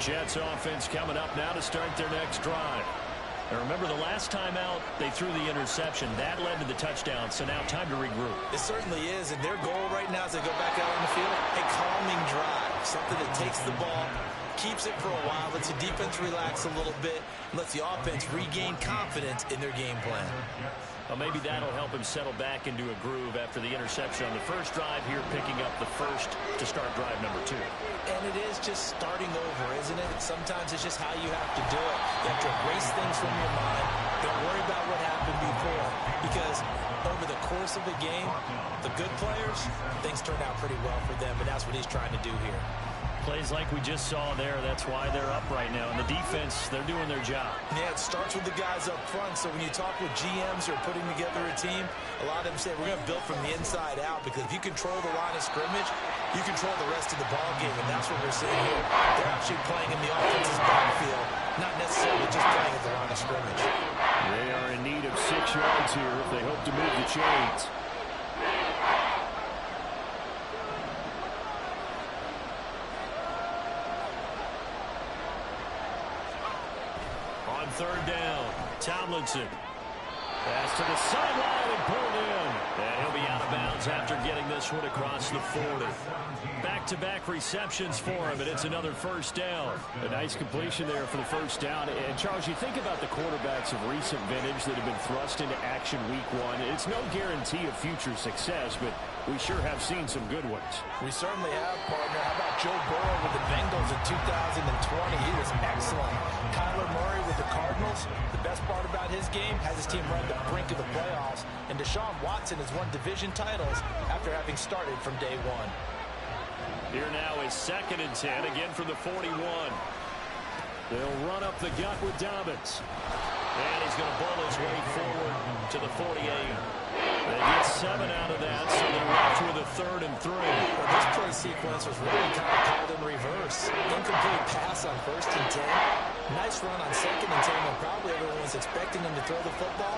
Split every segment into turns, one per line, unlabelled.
Jets offense coming up now to start their next drive. And remember, the last time out, they threw the interception. That led to the touchdown, so now time to regroup.
It certainly is, and their goal right now as they go back out on the field, a calming drive, something that takes the ball, keeps it for a while, lets the defense relax a little bit, and lets the offense regain confidence in their game plan.
Well, maybe that'll help him settle back into a groove after the interception on the first drive here, picking up the first to start drive number 2.
And it is just starting over, isn't it? Sometimes it's just how you have to do it. You have to erase things from your mind. Don't worry about what happened before, because over the course of a game, the good players, things turn out pretty well for them, and that's what he's trying to do here.
Plays like we just saw there, that's why they're up right now. And the defense, they're doing their job.
Yeah, it starts with the guys up front. So when you talk with GMs who are putting together a team, a lot of them say we're going to build from the inside out, because if you control the line of scrimmage, you control the rest of the ball game, and that's what we're seeing here. They're actually playing in the offense's backfield, not necessarily just playing at the line of scrimmage.
They are in need of 6 yards here if they hope to move the chains. Third down, Tomlinson. Pass to the sideline and pulled in. And he'll be out of bounds after getting this one across the 40. Back-to-back receptions for him, and it's another first down. A nice completion there for the first down. And, Charles, you think about the quarterbacks of recent vintage that have been thrust into action week 1. It's no guarantee of future success, but we sure have seen some good ones.
We certainly have, partner. How about Joe Burrow with the Bengals in 2020? He was excellent. Kyler Murray with the Cardinals. The best part about his game has his team run the brink of the playoffs. And Deshaun Watson has won division titles after having started from day 1.
Here now is 2nd and 10, again from the 41. They'll run up the gut with Dobbins. And he's going to bowl his way forward to the 48. They get 7 out of that, so they're left with a 3rd and 3.
Well, this play sequence was really kind of called in reverse. Incomplete pass on 1st and 10. Nice run on 2nd and 10 when probably everyone was expecting him to throw the football.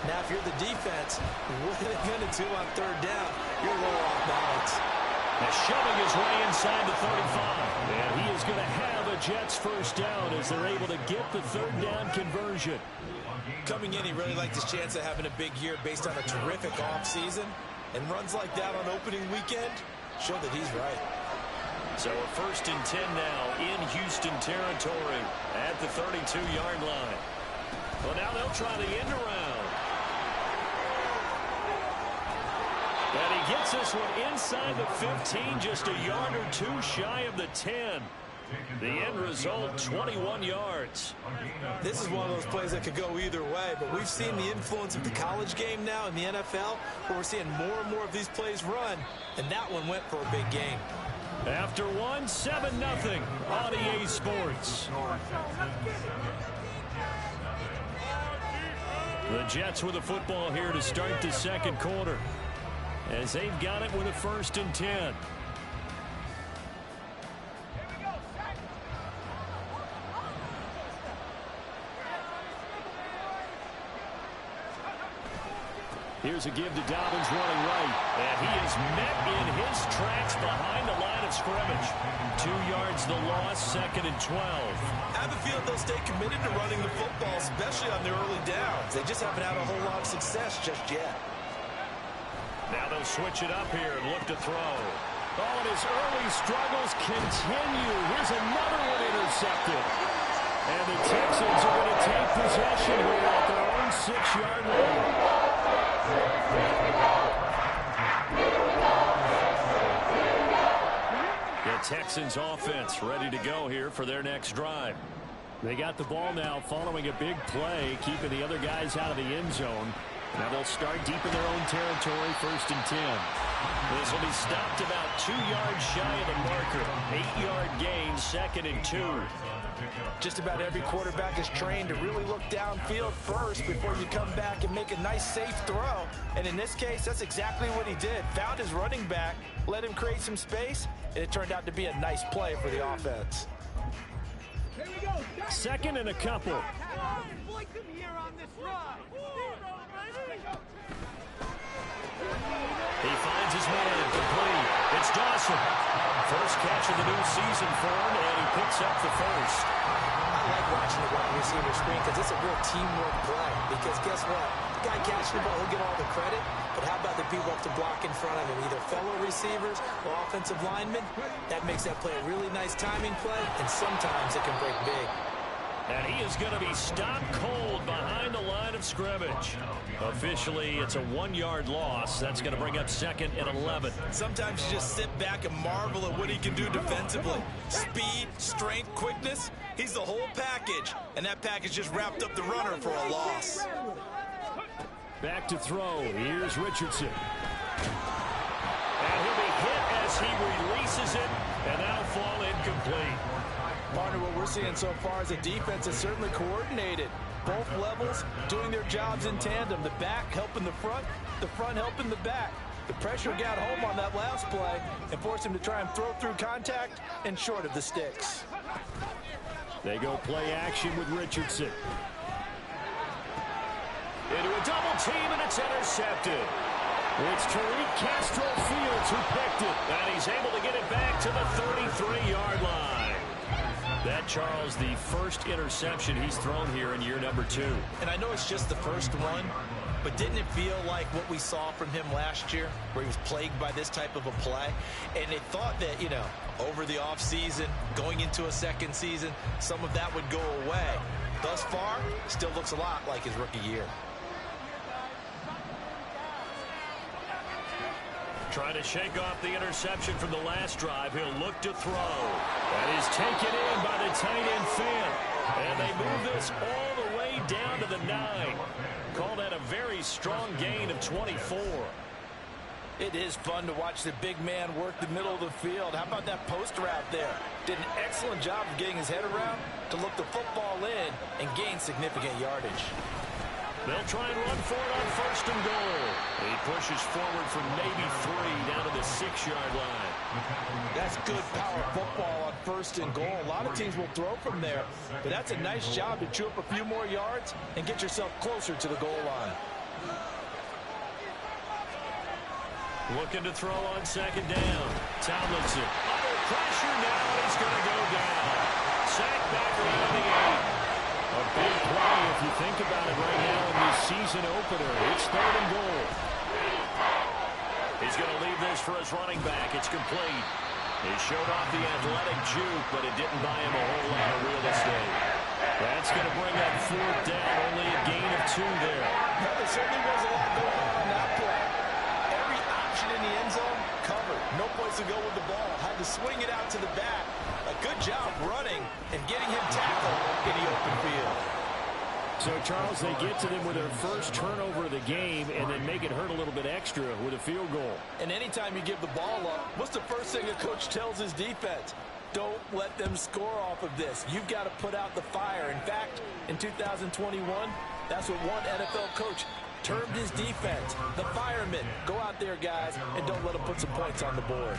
Now, if you're the defense, what are they going to do on 3rd down? You're a little off balance.
Now shoving his way inside the 35. And he is going to have a Jets first down as they're able to get the 3rd down conversion.
Coming in, he really liked his chance of having a big year based on a terrific offseason. And runs like that on opening weekend show that he's right.
So a 1st and 10 now in Houston territory at the 32-yard line. Well, now they'll try the end around. And he gets this one inside the 15, just a yard or 2 shy of the 10. The end result, 21 yards.
This is one of those plays that could go either way, but we've seen the influence of the college game now in the NFL, where we're seeing more and more of these plays run, and that one went for a big gain.
After 7-0 on EA Sports. The Jets with the football here to start the 2nd quarter, as they've got it with a 1st and 10. Here's a give to Dobbins running right. And he is met in his tracks behind the line of scrimmage. 2 yards the loss, 2nd and 12.
I have a feeling they'll stay committed to running the football, especially on their early downs. They just haven't had a whole lot of success just yet.
Now they'll switch it up here and look to throw. Oh, and his early struggles continue. Here's another one intercepted. And the Texans are going to take possession here at their own 6-yard line. The Texans offense ready to go here for their next drive. They got the ball now following a big play, keeping the other guys out of the end zone. Now they'll start deep in their own territory, 1st and 10. This will be stopped about 2 yards shy of the marker. 8-yard gain, 2nd and 2.
Just about every quarterback is trained to really look downfield first before you come back and make a nice, safe throw. And in this case, that's exactly what he did. Found his running back, let him create some space, and it turned out to be a nice play for the offense.
2nd and a couple. He finds his man complete. It's Dawson. First catch of the new season for him, and he picks up the first.
I like watching the wide receiver screen because it's a real teamwork play. Because guess what? The guy catching the ball, he'll get all the credit. But how about the people up to block in front of him? Either fellow receivers or offensive linemen. That makes that play a really nice timing play, and sometimes it can break big.
And he is going to be stopped cold behind the line of scrimmage. Officially, it's a 1-yard loss. That's going to bring up 2nd and 11.
Sometimes you just sit back and marvel at what he can do defensively. Speed, strength, quickness. He's the whole package. And that package just wrapped up the runner for a loss.
Back to throw. Here's Richardson. And he'll be hit as he releases it. And that'll fall incomplete.
Partner, what we're seeing so far is a defense that's certainly coordinated. Both levels doing their jobs in tandem. The back helping the front helping the back. The pressure got home on that last play and forced him to try and throw through contact and short of the sticks.
They go play action with Richardson. Into a double team, and it's intercepted. It's Tariq Castro-Fields who picked it, and he's able to get it back to the 33-yard line. That, Charles, the first interception he's thrown here in year number 2.
And I know it's just the first one, but didn't it feel like what we saw from him last year, where he was plagued by this type of a play? And they thought that, you know, over the offseason, going into a second season, some of that would go away. Thus far, still looks a lot like his rookie year.
Trying to shake off the interception from the last drive. He'll look to throw. That is taken in by the tight end Fant. And they move this all the way down to the 9. Call that a very strong gain of 24.
It is fun to watch the big man work the middle of the field. How about that post route there? Did an excellent job of getting his head around to look the football in and gain significant yardage.
They'll try and run for it on 1st and goal. He pushes forward for maybe 3 down to the 6-yard line.
That's good power football on 1st and goal. A lot of teams will throw from there, but that's a nice job to chew up a few more yards and get yourself closer to the goal line.
Looking to throw on 2nd down. Tomlinson under pressure now. He's going to go down. Sacked back around the 8. A big play if you think about it right now in the season opener. It's 3rd and goal. He's going to leave this for his running back. It's complete. He showed off the athletic juke, but it didn't buy him a whole lot of real estate. That's going to bring up 4th down. Only a gain of 2 there.
Well, there certainly was a lot going on that play. Every option in the end zone covered. No place to go with the ball. Had to swing it out to the back. A good job running and getting him tackled in the open field.
So, Charles, they get to them with their first turnover of the game and then make it hurt a little bit extra with a field goal.
And anytime you give the ball up, what's the first thing a coach tells his defense? Don't let them score off of this. You've got to put out the fire. In fact, in 2021, that's what one NFL coach termed his defense. The firemen. Go out there, guys, and don't let them put some points on the board.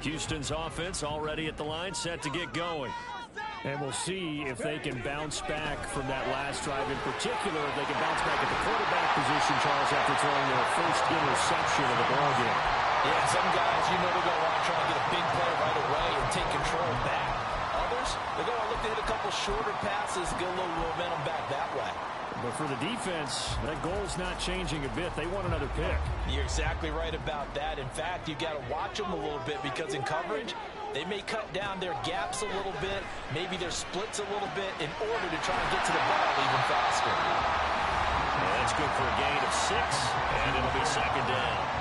Houston's offense already at the line, set to get going. And we'll see if they can bounce back from that last drive. In particular, if they can bounce back at the quarterback position, Charles, after throwing their first interception of the ball game.
Yeah, some guys, you know, they're going to want to try and get a big play right away and take control back. Others, they're going to look to hit a couple shorter passes, get a little momentum back that way.
But for the defense, that goal's not changing a bit. They want another pick.
You're exactly right about that. In fact, you've got to watch them a little bit because in coverage, they may cut down their gaps a little bit, maybe their splits a little bit in order to try and get to the ball even faster.
Well, that's good for a gain of 6, and it'll be 2nd down.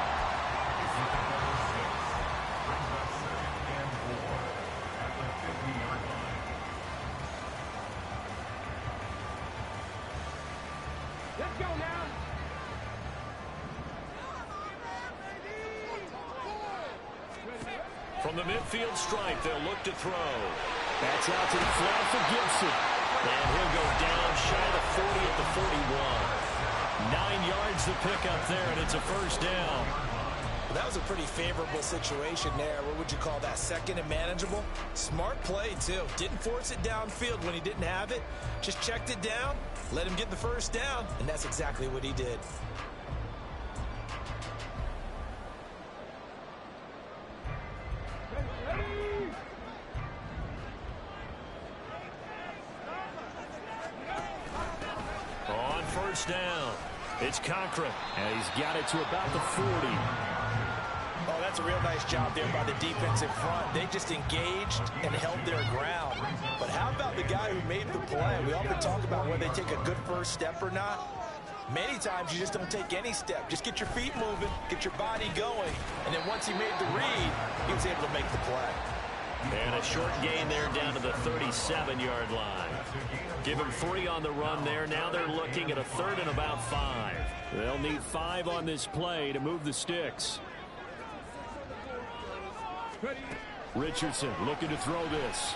From the midfield stripe, they'll look to throw. That's out to the flat for Gibson. And he'll go down shy of the 40 at the 41. 9 yards to pick up there, and it's a 1st down.
Well, that was a pretty favorable situation there. What would you call that? Second and manageable? Smart play, too. Didn't force it downfield when he didn't have it. Just checked it down, let him get the first down, and that's exactly what he did.
On first down, it's Cochran, and he's got it to about the 40.
Oh, that's a real nice job there by the defense in front. They just engaged and held their ground. But how about the guy who made the play? We often talk about whether they take a good first step or not. Many times you just don't take any step. Just get your feet moving, get your body going. And then once he made the read, he was able to make the play.
And a short gain there down to the 37-yard line. Give him 3 on the run there. Now they're looking at a 3rd and about 5. They'll need 5 on this play to move the sticks. Richardson looking to throw this.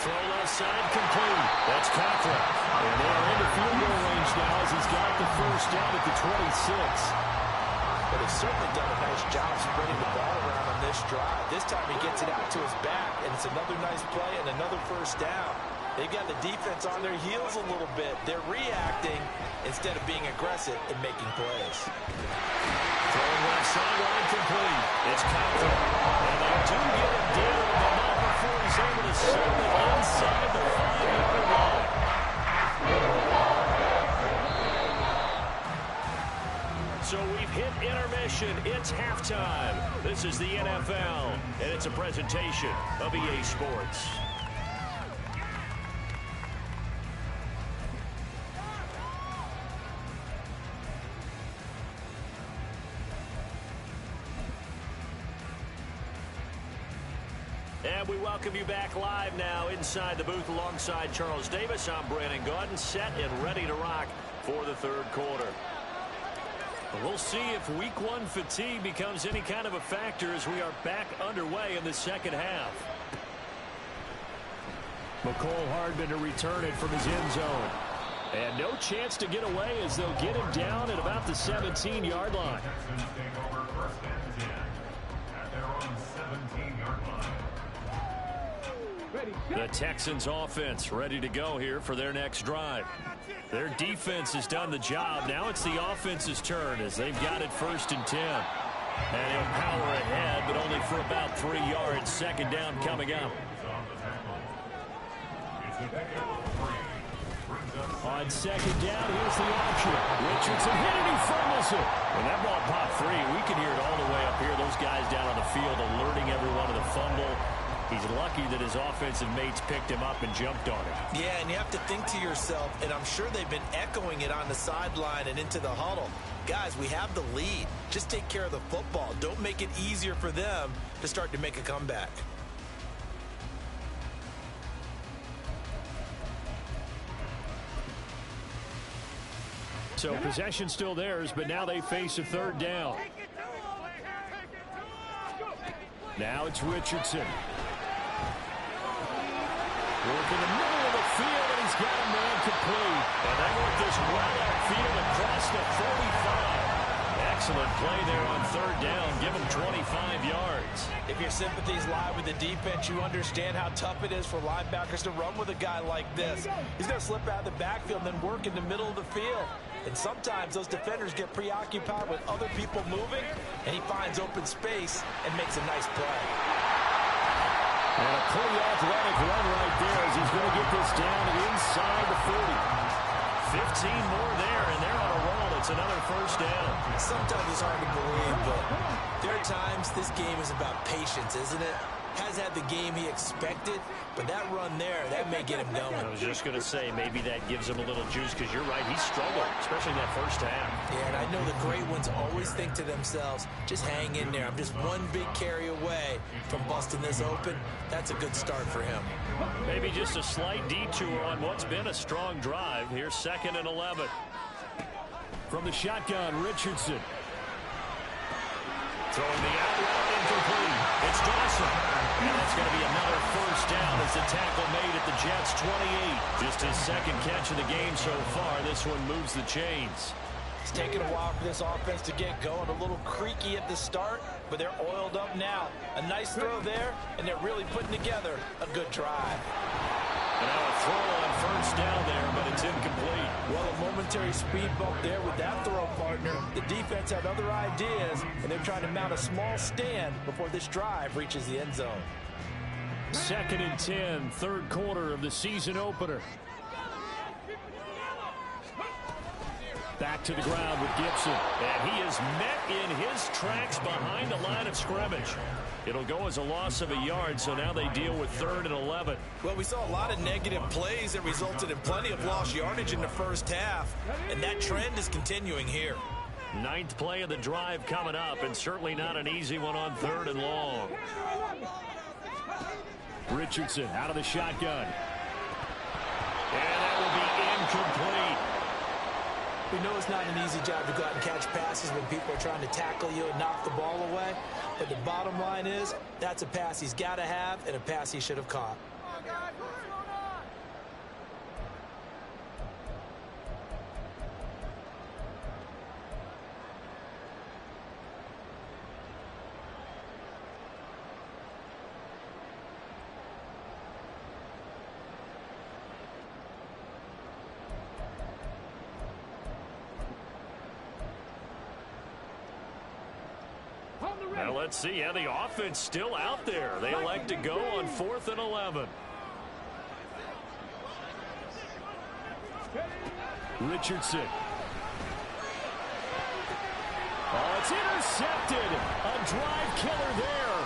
Throw left side complete. That's Cochran. And they are into field goal range now as he's got the first down at the 26.
But they've certainly done a nice job spreading the ball around on this drive. This time he gets it out to his back, and it's another nice play and another first down. They've got the defense on their heels a little bit. They're reacting instead of being aggressive and making plays.
Throwing left sideline complete. It's Cochran. And they do get it down, but not before he's able to settle it inside the 5-yard line. So we've hit intermission. It's halftime. This is the NFL, and it's a presentation of EA Sports. And we welcome you back live now inside the booth alongside Charles Davis. I'm Brandon Gaudin, set and ready to rock for the 3rd quarter. We'll see if week 1 fatigue becomes any kind of a factor as we are back underway in the 2nd half. McCole Hardman to return it from his end zone. And no chance to get away as they'll get him down at about the 17-yard line. The Texans offense ready to go here for their next drive. Their defense has done the job. Now it's the offense's turn as they've got it 1st and 10. And he'll power ahead, but only for about 3 yards. 2nd down coming up. On 2nd down, here's the option. Richardson hit it, he fumbles it. When that ball popped free, we can hear it all the way up here. Those guys down on the field alerting everyone of the fumble. He's lucky that his offensive mates picked him up and jumped on it.
Yeah, and you have to think to yourself, and I'm sure they've been echoing it on the sideline and into the huddle. Guys, we have the lead. Just take care of the football. Don't make it easier for them to start to make a comeback.
So possession still theirs, but now they face a 3rd down. Now it's Richardson. Working the middle of the field, and he's got a man complete. And they work this well upfield across the 45. Excellent play there on 3rd down. Give him 25 yards.
If your sympathies lie with the defense, you understand how tough it is for linebackers to run with a guy like this. He's going to slip out of the backfield and then work in the middle of the field. And sometimes those defenders get preoccupied with other people moving, and he finds open space and makes a nice play.
And a pretty athletic run right there as he's going to get this down inside the 40. 15 more there, and they're on a roll. It's another 1st down.
Sometimes it's hard to believe, but there are times this game is about patience, isn't it? Has had the game he expected, but that run there, that may get him going.
I was just going to say, maybe that gives him a little juice, because you're right, he struggled, especially in that 1st half.
Yeah, and I know the great ones always think to themselves, just hang in there. I'm just one big carry away from busting this open. That's a good start for him.
Maybe just a slight detour on what's been a strong drive. Here's 2nd and 11. From the shotgun, Richardson. Throwing the out route incomplete. It's Dawson. And that's going to be another 1st down as the tackle made at the Jets' 28. Just his 2nd catch of the game so far. This one moves the chains.
It's taken a while for this offense to get going. A little creaky at the start, but they're oiled up now. A nice throw there, and they're really putting together a good drive.
And now a throw on first down there, but it's incomplete.
Well, a momentary speed bump there with that throw, partner. The defense had other ideas, and they're trying to mount a small stand before this drive reaches the end zone.
2nd and 10, third quarter of the season opener. Back to the ground with Gibson. And he is met in his tracks behind the line of scrimmage. It'll go as a loss of a yard, so now they deal with 3rd and 11.
Well, we saw a lot of negative plays that resulted in plenty of lost yardage in the first half, and that trend is continuing here.
9th play of the drive coming up, and certainly not an easy one on 3rd and long. Richardson out of the shotgun. And that will be incomplete.
We know it's not an easy job to go out and catch passes when people are trying to tackle you and knock the ball away. But the bottom line is, that's a pass he's got to have and a pass he should have caught.
Now let's see. Yeah, the offense still out there. They elect to go on 4th and 11. Richardson. Oh, it's intercepted. A drive killer there.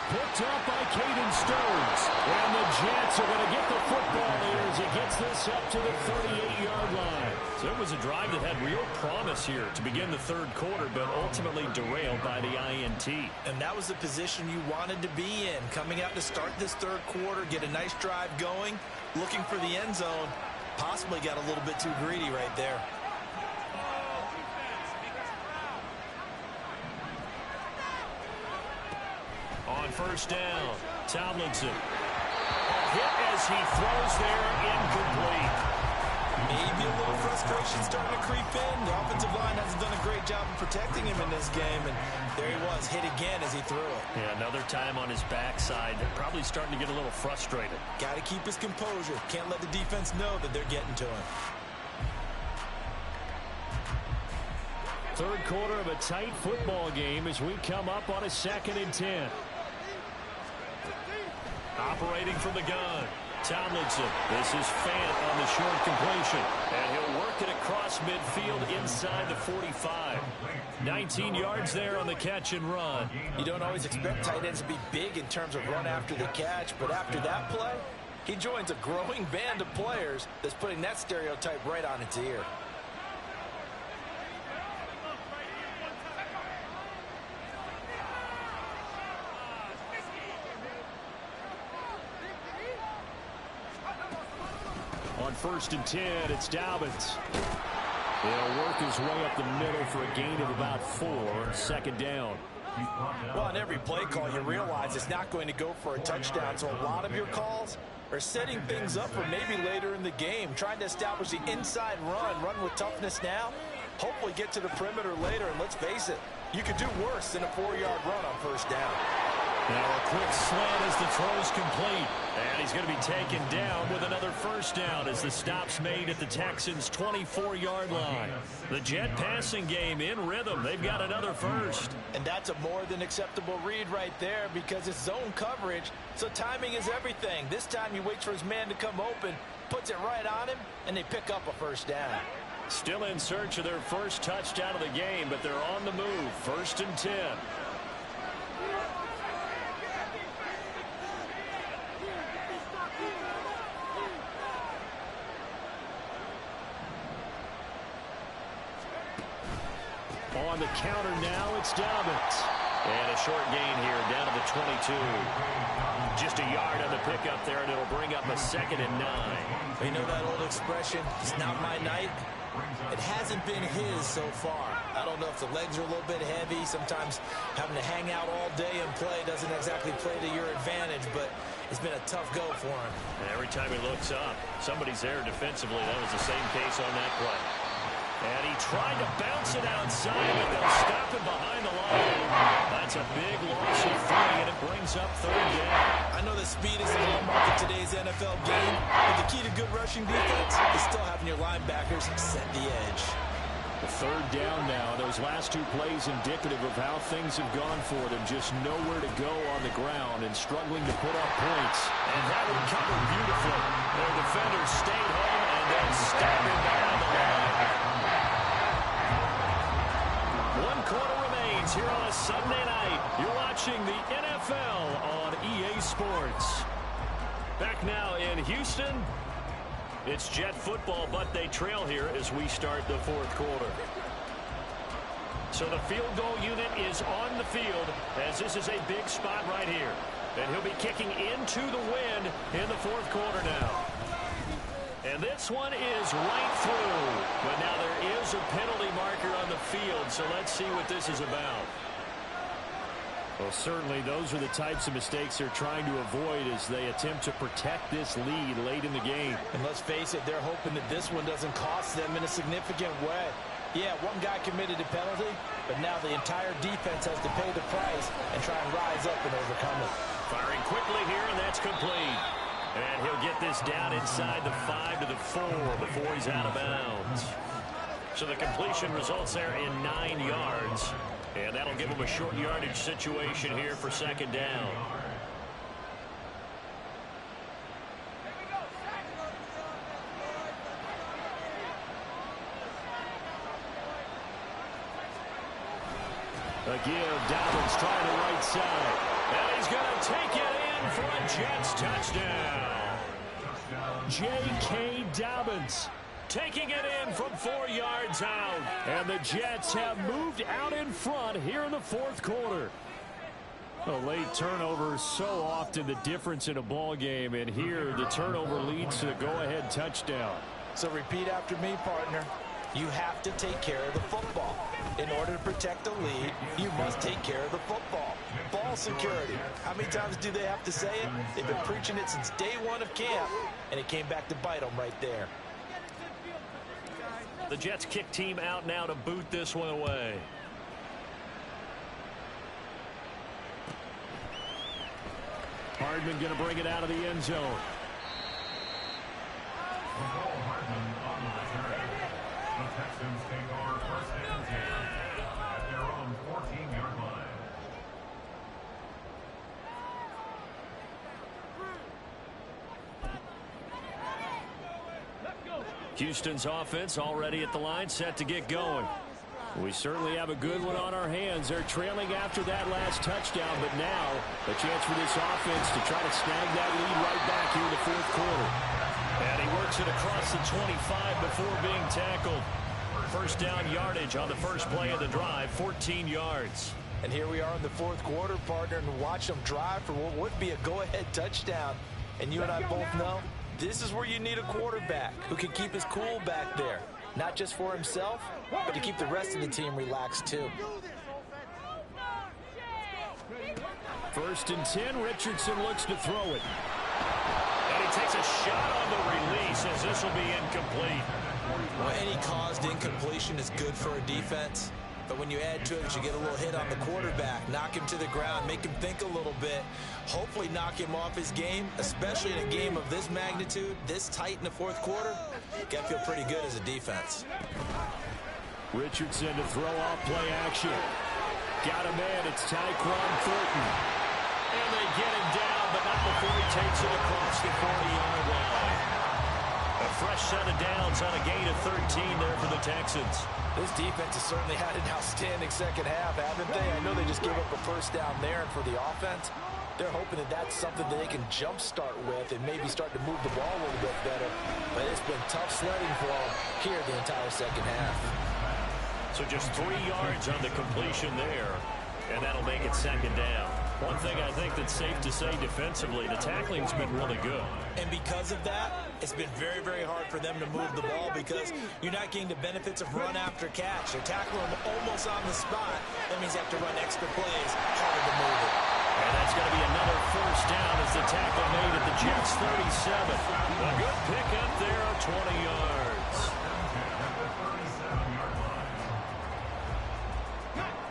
Picked up by Caden Stones. And the Jets are going to get the football here as he gets this up to the 38-yard line. So it was a drive that had real promise here to begin the 3rd quarter, but ultimately derailed by the INT.
And that was the position you wanted to be in. Coming out to start this 3rd quarter, get a nice drive going, looking for the end zone. Possibly got a little bit too greedy right there.
On first down, Tomlinson. Hit as he throws there, incomplete.
Maybe a little frustration starting to creep in. The offensive line hasn't done a great job of protecting him in this game, and there he was, hit again as he threw it.
Yeah, another time on his backside. They're probably starting to get a little frustrated.
Got to keep his composure. Can't let the defense know that they're getting to him.
3rd quarter of a tight football game as we come up on a 2nd and 10. Operating from the gun, Tomlinson. This is Fant on the short completion. And he'll work it across midfield inside the 45. 19 yards there on the catch and run.
You don't always expect tight ends to be big in terms of run after the catch, but after that play, he joins a growing band of players that's putting that stereotype right on its ear.
On 1st and 10, it's Dobbins. He'll work his way up the middle for a gain of about 4. 2nd down.
Well, on every play call, you realize it's not going to go for a touchdown, so a lot of your calls are setting things up for maybe later in the game, trying to establish the inside run with toughness now, hopefully get to the perimeter later, and let's face it, you could do worse than a 4-yard run on first down.
Now a quick slant as the throw's complete. And he's going to be taken down with another first down as the stop's made at the Texans' 24-yard line. The Jet passing game in rhythm. They've got another first.
And that's a more than acceptable read right there because it's zone coverage, so timing is everything. This time he waits for his man to come open, puts it right on him, and they pick up a first down.
Still in search of their first touchdown of the game, but they're on the move. 1st and 10. On the counter now, it's Dobbins. And a short gain here down to the 22. Just a yard on the pickup there, and it'll bring up a 2nd and 9.
You know that old expression, it's not my night? It hasn't been his so far. I don't know if the legs are a little bit heavy. Sometimes having to hang out all day and play doesn't exactly play to your advantage, but it's been a tough go for him.
And every time he looks up, somebody's there defensively. That was the same case on that play. And he tried to bounce it outside, but they'll stop him behind the line. That's a big loss of 3, and it brings up 3rd down.
I know that speed is the hallmark of today's NFL game, but the key to good rushing defense is still having your linebackers set the edge.
3rd down now. Those last 2 plays indicative of how things have gone for them. Just nowhere to go on the ground and struggling to put up points. And that one covered beautifully. Their defenders stayed home and then stopped him behind the line. 1 quarter remains here on a Sunday night. You're watching the NFL on EA Sports. Back now in Houston. It's Jet football, but they trail here as we start the 4th quarter. So the field goal unit is on the field as this is a big spot right here. And he'll be kicking into the wind in the 4th quarter now. And this one is right through. But now there is a penalty marker on the field, so let's see what this is about. Well, certainly those are the types of mistakes they're trying to avoid as they attempt to protect this lead late in the game.
And let's face it, they're hoping that this one doesn't cost them in a significant way. Yeah, one guy committed a penalty, but now the entire defense has to pay the price and try and rise up and overcome it.
Firing quickly here, and that's complete. And he'll get this down inside the 5 to the 4 before he's out of bounds. So the completion results there in 9 yards. And that'll give him a short yardage situation here for 2nd down. A give, Dobbins trying the right side. And he's going to take it in for a Jets touchdown. J.K. Dobbins taking it in from 4 yards out. And the Jets have moved out in front here in the 4th quarter. A late turnover, so often the difference in a ball game. And here the turnover leads to the go-ahead touchdown.
So repeat after me, partner. You have to take care of the football. In order to protect the lead, you must take care of the football. Ball security. How many times do they have to say it? They've been preaching it since day 1 of camp, and it came back to bite them right there.
The Jets kick team out now to boot this one away. Hardman going to bring it out of the end zone.
The Texans take our first down at their own 14-yard line.
Houston's offense already at the line, set to get going. We certainly have a good one on our hands. They're trailing after that last touchdown, but now a chance for this offense to try to snag that lead right back here in the 4th quarter. And he works it across the 25 before being tackled. First down yardage on the first play of the drive, 14 yards.
And here we are in the 4th quarter, partner, and watch them drive for what would be a go-ahead touchdown. And you and I both know this is where you need a quarterback who can keep his cool back there. Not just for himself, but to keep the rest of the team relaxed too.
1st and 10, Richardson looks to throw it. And he takes a shot on the release as this will be incomplete.
Well, any caused incompletion is good for a defense. But when you add to it, you get a little hit on the quarterback, knock him to the ground, make him think a little bit, hopefully knock him off his game, especially in a game of this magnitude, this tight in the 4th quarter. Got to feel pretty good as a defense.
Richardson to throw off play action. Got him in. It's Tyquan Thornton. And they get him down, but not before he takes it across the 40-yard line. A fresh set of downs on a gain of 13 there for the Texans.
This defense has certainly had an outstanding 2nd half, haven't they? I know they just gave up a first down there, and for the offense, they're hoping that that's something that they can jumpstart with and maybe start to move the ball a little bit better. But it's been tough sledding for them here the entire 2nd half.
So just 3 yards on the completion there, and that'll make it 2nd down. One thing I think that's safe to say defensively, the tackling's been really good.
And because of that, it's been very, very hard for them to move the ball because you're not getting the benefits of run after catch. They're tackling them almost on the spot. That means they have to run extra plays, harder to move it.
And that's going to be another first down as the tackle made at the Jets 37. A good pick up there of 20 yards.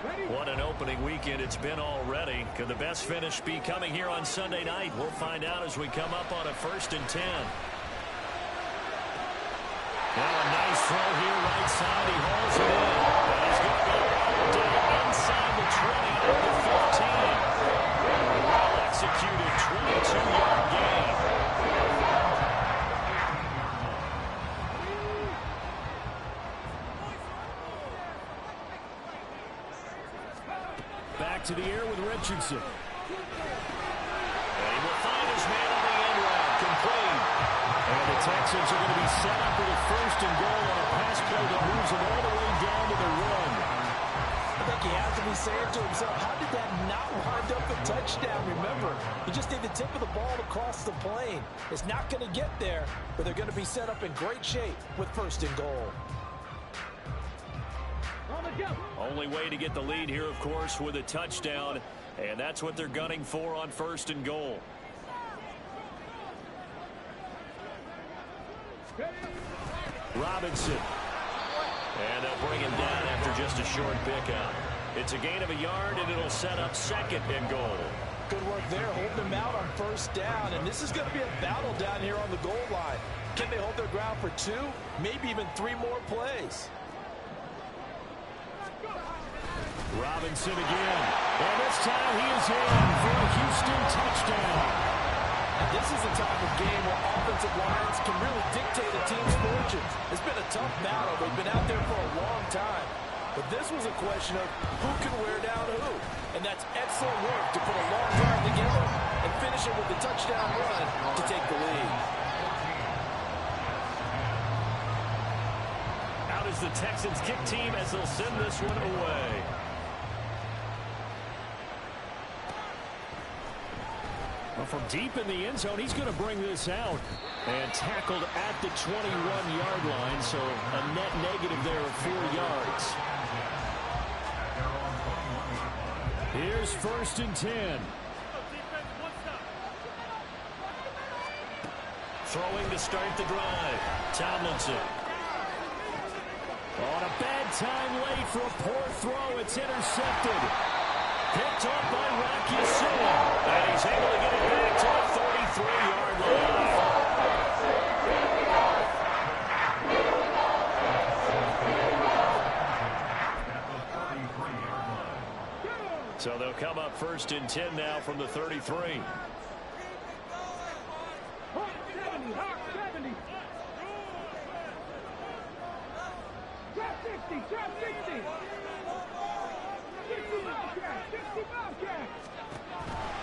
What an opening weekend it's been already. Could the best finish be coming here on Sunday night? We'll find out as we come up on a 1st and 10. Now a nice throw here right side. He hauls it in. And he's going to go all down inside the 20 out of the 15. Well executed 22-yard gain. Back to the air with Richardson. And he will find his man on the end route. Complete. And the Texans are going to be set up with a 1st and goal on a pass play that moves them all the way down to the 1.
I think he has to be saying to himself, how did that not wind up a touchdown? Remember, you just need the tip of the ball to cross the plane. It's not going to get there, but they're going to be set up in great shape with 1st and goal.
Only way to get the lead here, of course, with a touchdown, and that's what they're gunning for on 1st and goal. Robinson. And they'll bring him down after just a short pickup. It's a gain of a yard, and it'll set up 2nd and goal.
Good work there, holding him out on 1st down, and this is going to be a battle down here on the goal line. Can they hold their ground for 2, maybe even 3 more plays?
Robinson again. And this time he is in for a Houston touchdown.
And this is the type of game where offensive lines can really dictate a team's fortunes. It's been a tough battle. They've been out there for a long time. But this was a question of who can wear down who. And that's excellent work to put a long drive together and finish it with a touchdown run to take the lead.
Out is the Texans kick team as they'll send this one away. Well, from deep in the end zone, he's going to bring this out. And tackled at the 21-yard line, so a net negative there of 4 yards. Here's 1st and 10. Throwing to start the drive. Tomlinson. On a bad time late for a poor throw. It's intercepted. Picked up by Rocky Sin. And he's able to get it back to the 33-yard line. So they'll come up 1st and 10 now from the 33.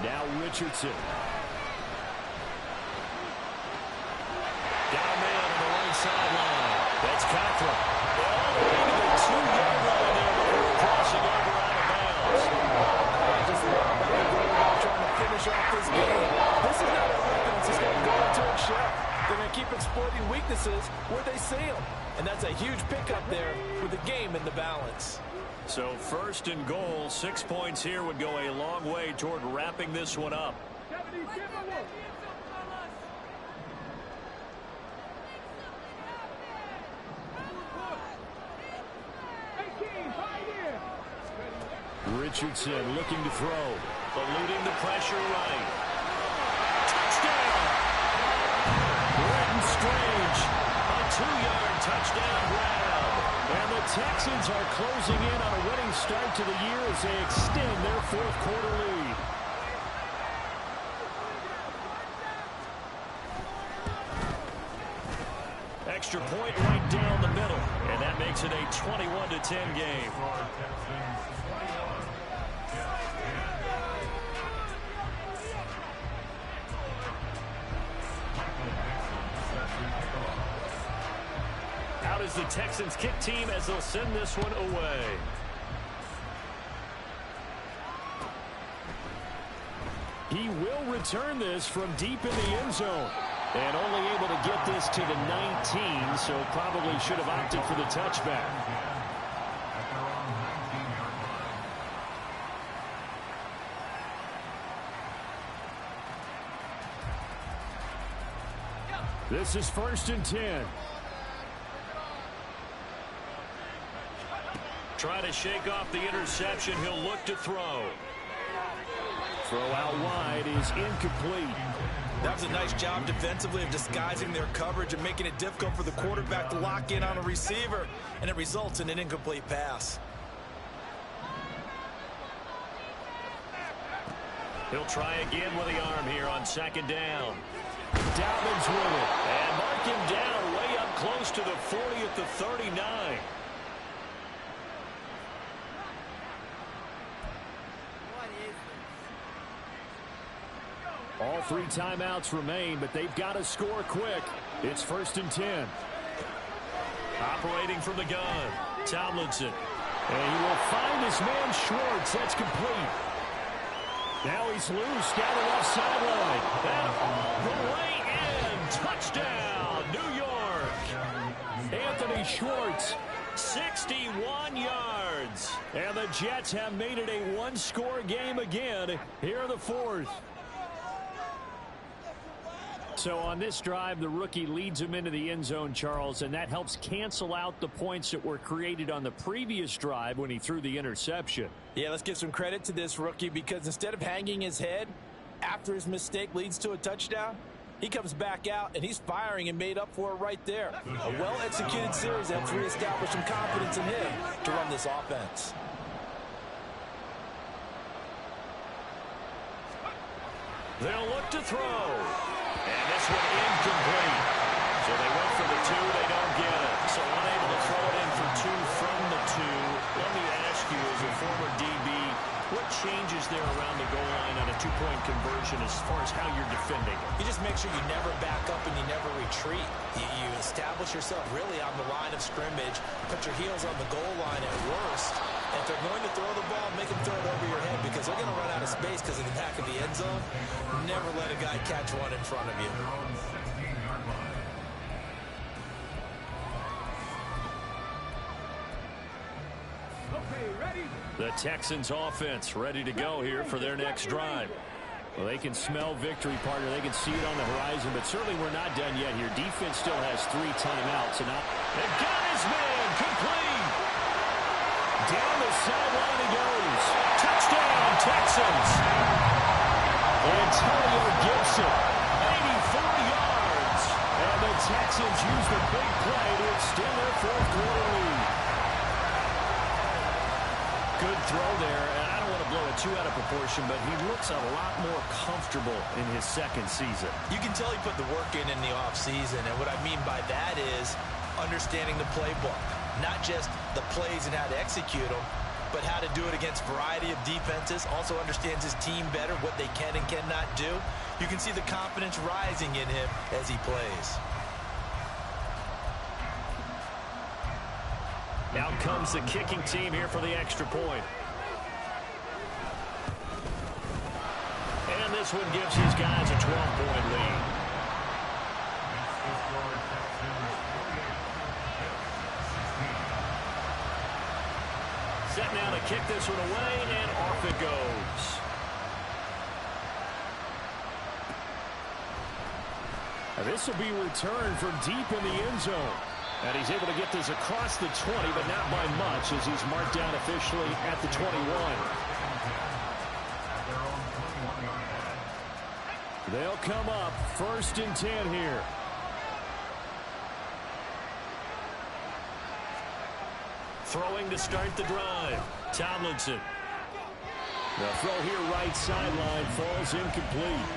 Now Richardson. Down man on the right sideline. That's Cochran. All the way to the 2-yard line there before crossing over out of bounds.
I just love how they're going about trying to finish off this game. This is not an offense that's going to go into a shell. They're going to keep exploiting weaknesses where they see them. And that's a huge pickup there with the game in the balance.
So 1st and goal, 6 points here would go a long way toward wrapping this one up. Richardson looking to throw, eluding the pressure right. Touchdown! Brenton Strange, a 2-yard touchdown grab. And the Texans are closing in on a winning start to the year as they extend their 4th quarter lead. Extra point right down the middle, and that makes it a 21-10 game. Out is the Texans kick team as they'll send this one away. He will return this from deep in the end zone. And only able to get this to the 19, so probably should have opted for the touchback. This is 1st and 10. Trying to shake off the interception. He'll look to throw. Throw out wide is incomplete.
That was a nice job defensively of disguising their coverage and making it difficult for the quarterback to lock in on a receiver, and it results in an incomplete pass.
He'll try again with the arm here on second down. Dobbins with it, and mark him down way up close to the 40 at the 39. All 3 timeouts remain, but they've got to score quick. It's 1st and 10. Operating from the gun, Tomlinson. And he will find his man Schwartz. That's complete. Now he's loose down the left sideline. And all the way in. Touchdown, New York. Anthony Schwartz, 61 yards. And the Jets have made it a one-score game again here in the 4th. So on this drive, the rookie leads him into the end zone, Charles, and that helps cancel out the points that were created on the previous drive when he threw the interception.
Yeah, let's give some credit to this rookie, because instead of hanging his head after his mistake leads to a touchdown, he comes back out and he's firing and made up for it right there. A well-executed series helps reestablish some confidence in him to run this offense.
They'll look to throw. And this one incomplete. So they went for the 2, they don't get it. So unable to throw it in for 2 from the 2. Let me ask you, as a former DB, what changes there around the goal line on a 2-point conversion as far as how you're defending?
You just make sure you never back up and you never retreat. You establish yourself really on the line of scrimmage, put your heels on the goal line at worst. And if they're going to throw the ball, make them throw it over your head, because they're going to run out of space because of the back of the end zone. Never let a guy catch one in front of you.
The Texans offense ready to go here for their next drive. Well, they can smell victory, partner. They can see it on the horizon, but certainly we're not done yet here. Defense still has 3 timeouts. And they've got his man complete. Down the sideline he goes. Touchdown, Texans. Antonio Gibson, 84 yards. And the Texans use the big play to extend their 4th-quarter lead. Good throw there, and I don't want to blow it too out of proportion, but he looks a lot more comfortable in his 2nd season.
You can tell he put the work in the offseason, and what I mean by that is understanding the playbook. Not just the plays and how to execute them, but how to do it against a variety of defenses. Also understands his team better, what they can and cannot do. You can see the confidence rising in him as he plays.
Out comes the kicking team here for the extra point. And this one gives these guys a 12-point lead. Set now to kick this one away, and off it goes. Now this will be returned from deep in the end zone. And he's able to get this across the 20, but not by much, as he's marked down officially at the 21. They'll come up 1st and 10 here. Throwing to start the drive. Tomlinson. The throw here right sideline falls incomplete.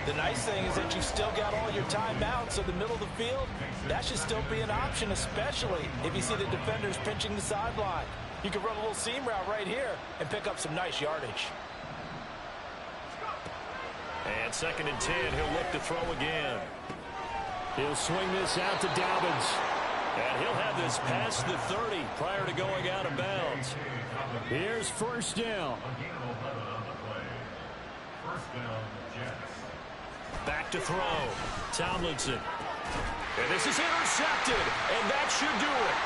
The nice thing is that you've still got all your timeouts, so the middle of the field, that should still be an option, especially if you see the defenders pinching the sideline. You can run a little seam route right here and pick up some nice yardage.
And 2nd and 10, he'll look to throw again. He'll swing this out to Dobbins. And he'll have this past the 30 prior to going out of bounds. Here's 1st down. Back to throw. Tomlinson. And this is intercepted. And that should do it.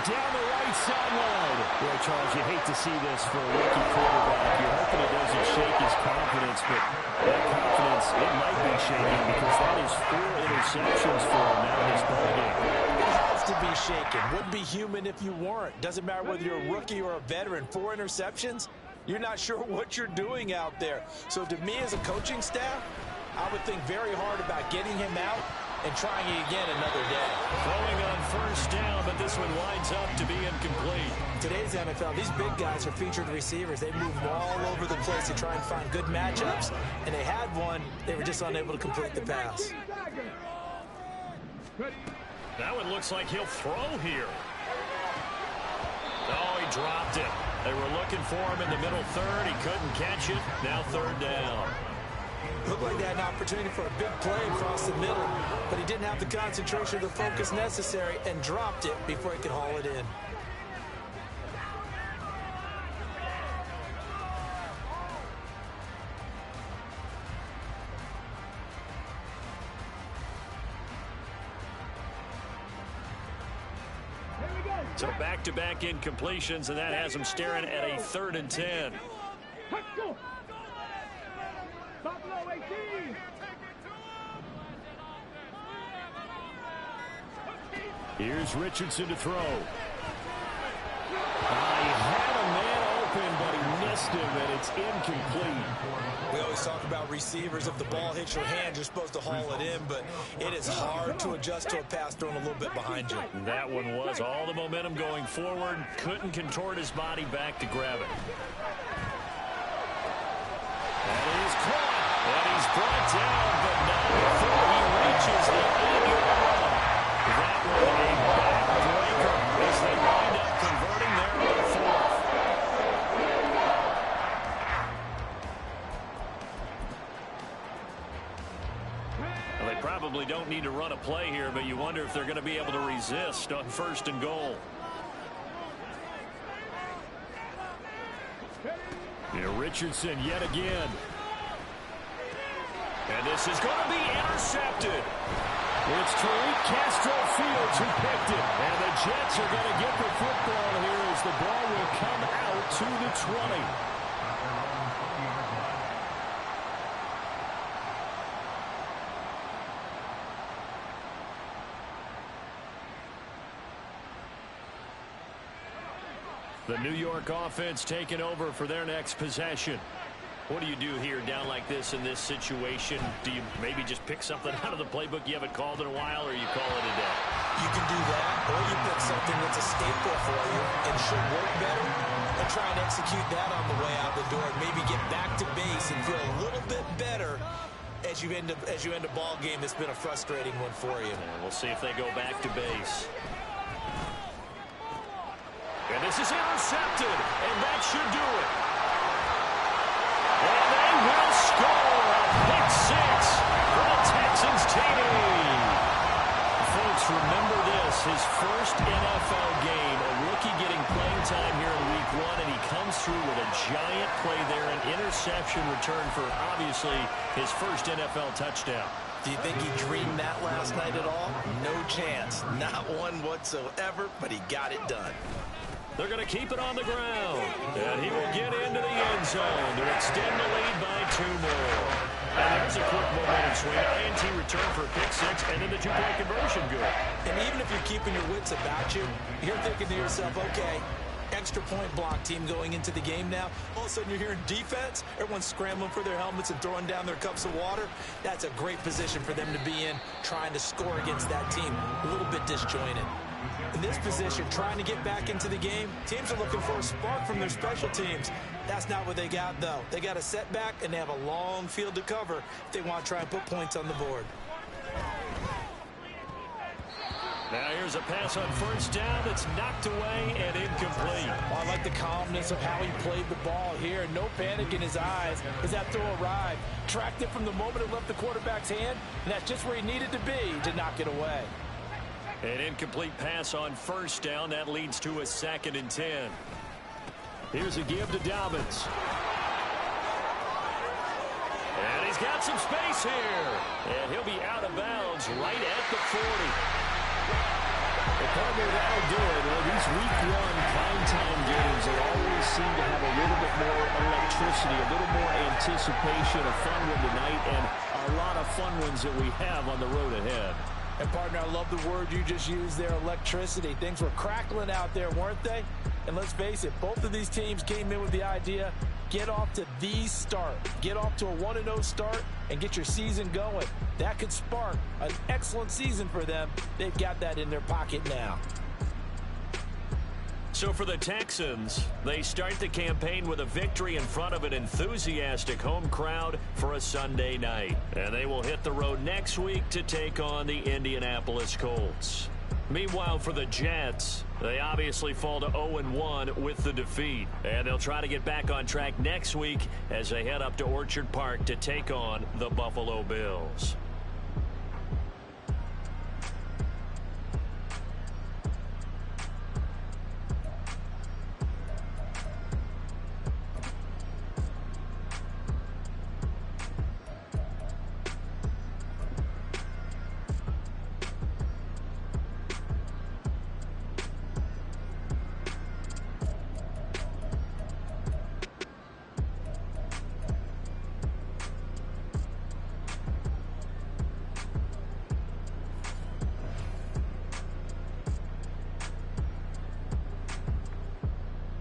Down the right sideline. Boy, Charles, you hate to see this for a rookie quarterback. You're hoping it doesn't shake his confidence, but that confidence, it might be shaking, because that is 4 interceptions for him now in this ballgame.
It has to be shaken. Wouldn't be human if you weren't. Doesn't matter whether you're a rookie or a veteran. 4 interceptions, you're not sure what you're doing out there. So to me as a coaching staff, I would think very hard about getting him out and trying it again another day.
Throwing on first down, but this one winds up to be incomplete.
Today's NFL, these big guys are featured receivers. They move all over the place to try and find good matchups, and they had one. They were just unable to complete the pass.
That one looks like he'll throw here. Oh, he dropped it. They were looking for him in the middle third. He couldn't catch it. Now third down.
Looked like they had an opportunity for a big play across the middle, but he didn't have the concentration or the focus necessary and dropped it before he could haul it in.
So back-to-back incompletions, and that has him staring at a 3rd and 10. Here's Richardson to throw. He had a man open, but he missed him, and it's incomplete.
We always talk about receivers. If the ball hits your hand, you're supposed to haul it in, but it is hard to adjust to a pass thrown a little bit behind you.
That one was all the momentum going forward. Couldn't contort his body back to grab it. That is caught. And he's brought down, but not before he reaches the end. That was a backbreaker as they wind up converting there on 4th. Well, they probably don't need to run a play here, but you wonder if they're going to be able to resist on 1st and goal. Here, Richardson yet again. And this is going to be intercepted. It's Tariq Castro-Fields who picked it. And the Jets are going to get the football here as the ball will come out to the 20. The New York offense taking over for their next possession. What do you do here down like this in this situation? Do you maybe just pick something out of the playbook you haven't called in a while, or you call it a day?
You can do that, or you pick something that's a staple for you and should work better and try and execute that on the way out the door and maybe get back to base and feel a little bit better as you end a ball game that's been a frustrating one for you.
And we'll see if they go back to base. And this is intercepted, and that should do it. And they will score a pick 6 for the Texans TD. Folks, remember this, his first NFL game, a rookie getting playing time here in week 1, and he comes through with a giant play there, an interception return for obviously his first NFL touchdown.
Do you think he dreamed that last night at all? No chance. Not one whatsoever, but he got it done.
They're going to keep it on the ground. And he will get into the end zone to extend the lead by 2 more. And there's a quick momentum swing. INT return for a pick 6, and then the 2-point conversion good.
And even if you're keeping your wits about you, you're thinking to yourself, okay, extra point block team going into the game now. All of a sudden you're hearing defense. Everyone's scrambling for their helmets and throwing down their cups of water. That's a great position for them to be in, trying to score against that team. A little bit disjointed. In this position, trying to get back into the game, teams are looking for a spark from their special teams. That's not what they got, though. They got a setback, and they have a long field to cover if they want to try and put points on the board.
Now here's a pass on first down that's knocked away and incomplete.
Well, I like the calmness of how he played the ball here. No panic in his eyes as that throw arrived. Tracked it from the moment it left the quarterback's hand, and that's just where he needed to be to knock it away.
An incomplete pass on first down. That leads to a 2nd and 10. Here's a give to Dobbins. And he's got some space here. And he'll be out of bounds right at the 40. The partner, that'll do it. Well, these week 1 primetime games, they always seem to have a little bit more electricity, a little more anticipation, a fun one tonight, and a lot of fun ones that we have on the road ahead.
And, partner, I love the word you just used there, electricity. Things were crackling out there, weren't they? And let's face it, both of these teams came in with the idea, get off to the start. Get off to a 1-0 start and get your season going. That could spark an excellent season for them. They've got that in their pocket now.
So for the Texans, they start the campaign with a victory in front of an enthusiastic home crowd for a Sunday night. And they will hit the road next week to take on the Indianapolis Colts. Meanwhile, for the Jets, they obviously fall to 0-1 with the defeat. And they'll try to get back on track next week as they head up to Orchard Park to take on the Buffalo Bills.